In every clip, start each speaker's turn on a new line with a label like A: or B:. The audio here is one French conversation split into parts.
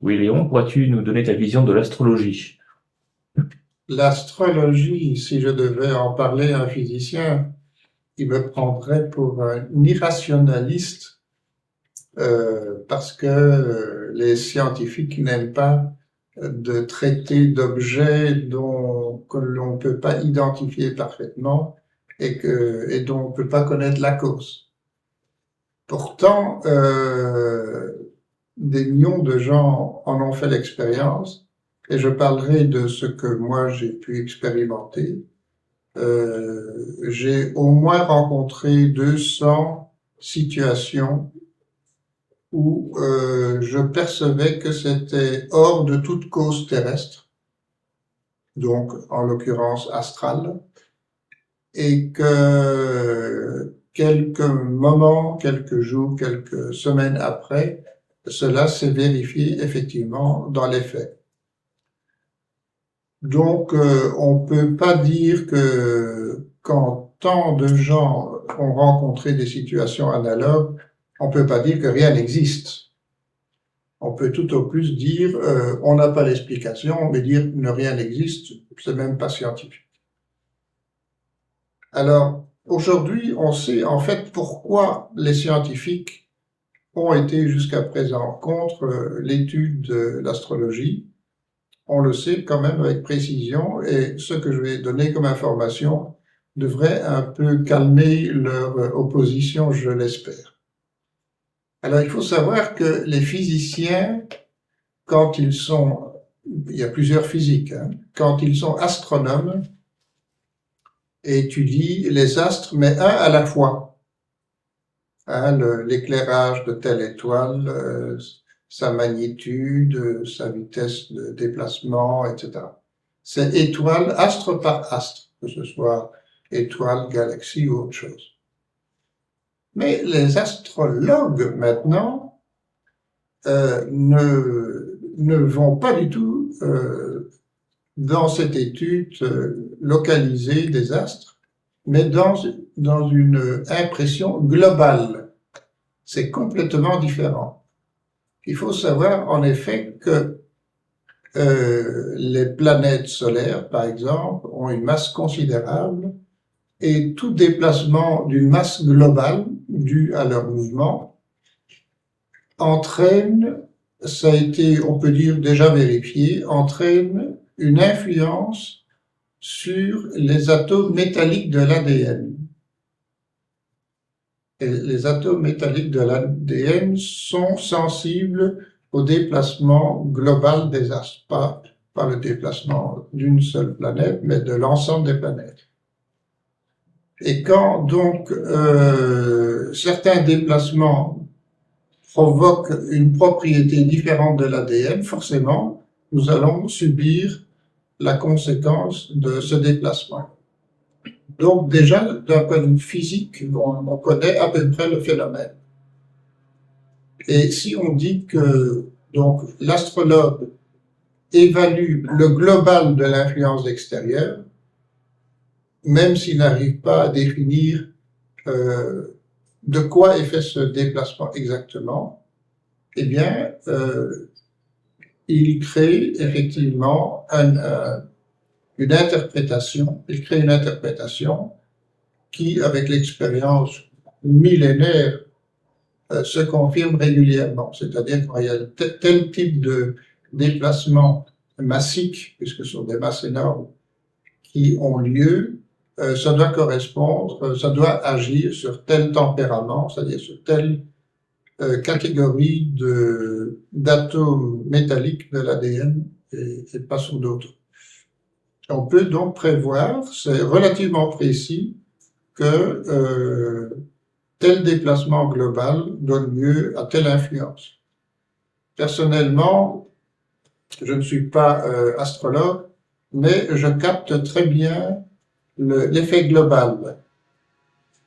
A: Oui, Léon, pourrais-tu nous donner ta vision de l'astrologie?
B: L'astrologie, si je devais en parler à un physicien, il me prendrait pour un irrationaliste parce que les scientifiques n'aiment pas de traiter d'objets que l'on ne peut pas identifier parfaitement et dont on ne peut pas connaître la cause. Pourtant, des millions de gens en ont fait l'expérience et je parlerai de ce que moi j'ai pu expérimenter. J'ai au moins rencontré 200 situations où je percevais que c'était hors de toute cause terrestre, donc en l'occurrence astrale, et que quelques moments, quelques jours, quelques semaines après, cela s'est vérifié effectivement dans les faits. Donc, on peut pas dire que quand tant de gens ont rencontré des situations analogues, on peut pas dire que rien n'existe. On peut tout au plus dire on n'a pas l'explication, mais dire ne rien n'existe, c'est même pas scientifique. Alors, aujourd'hui, on sait en fait pourquoi les scientifiques ont été jusqu'à présent contre l'étude de l'astrologie. On le sait quand même avec précision et ce que je vais donner comme information devrait un peu calmer leur opposition, je l'espère. Alors, il faut savoir que les physiciens, quand ils sont, il y a plusieurs physiques, hein, quand ils sont astronomes, étudient les astres, mais un à la fois. Hein, l'éclairage de telle étoile, sa magnitude, sa vitesse de déplacement, etc. C'est étoile, astre par astre, que ce soit étoile, galaxie ou autre chose. Mais les astrologues, maintenant, ne vont pas du tout dans cette étude localisée des astres, mais dans une impression globale. C'est complètement différent. Il faut savoir en effet que les planètes solaires, par exemple, ont une masse considérable et tout déplacement d'une masse globale due à leur mouvement entraîne, ça a été, on peut dire, déjà vérifié, entraîne une influence sur les atomes métalliques de l'ADN. Et les atomes métalliques de l'ADN sont sensibles au déplacement global des astres, pas le déplacement d'une seule planète, mais de l'ensemble des planètes. Et quand donc certains déplacements provoquent une propriété différente de l'ADN, forcément, nous allons subir la conséquence de ce déplacement. Donc déjà, d'un point de vue physique, on connaît à peu près le phénomène. Et si on dit que donc l'astrologue évalue le global de l'influence extérieure, même s'il n'arrive pas à définir de quoi est fait ce déplacement exactement, eh bien, il crée effectivement une interprétation. Il crée une interprétation qui, avec l'expérience millénaire, se confirme régulièrement. C'est-à-dire qu'il y a tel type de déplacement massique, puisque ce sont des masses énormes qui ont lieu, ça doit correspondre, ça doit agir sur tel tempérament, c'est-à-dire sur telle catégorie d'atomes métalliques de l'ADN et pas sur d'autres. On peut donc prévoir, c'est relativement précis, que tel déplacement global donne lieu à telle influence. Personnellement, je ne suis pas astrologue, mais je capte très bien l'effet global.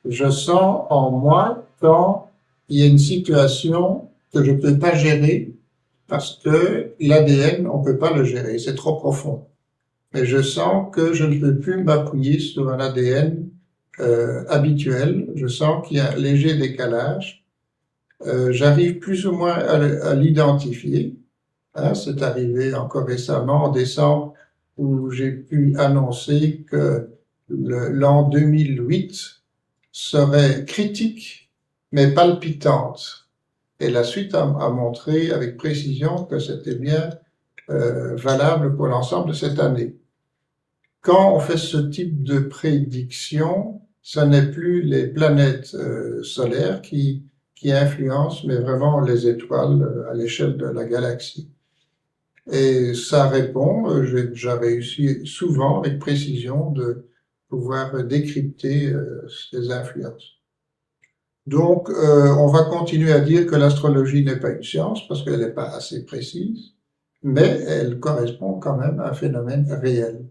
B: Je sens en moi quand il y a une situation que je ne peux pas gérer parce que l'ADN, on ne peut pas le gérer, c'est trop profond. Mais je sens que je ne peux plus m'appuyer sur un ADN habituel. Je sens qu'il y a un léger décalage. J'arrive plus ou moins à l'identifier. Hein, c'est arrivé encore récemment, en décembre, où j'ai pu annoncer que l'an 2008 serait critique, mais palpitante. Et la suite a montré avec précision que c'était bien valable pour l'ensemble de cette année. Quand on fait ce type de prédiction, ce n'est plus les planètes solaires qui influencent, mais vraiment les étoiles à l'échelle de la galaxie. Et ça répond, j'ai déjà réussi souvent avec précision de pouvoir décrypter ces influences. Donc, on va continuer à dire que l'astrologie n'est pas une science parce qu'elle n'est pas assez précise, mais elle correspond quand même à un phénomène réel.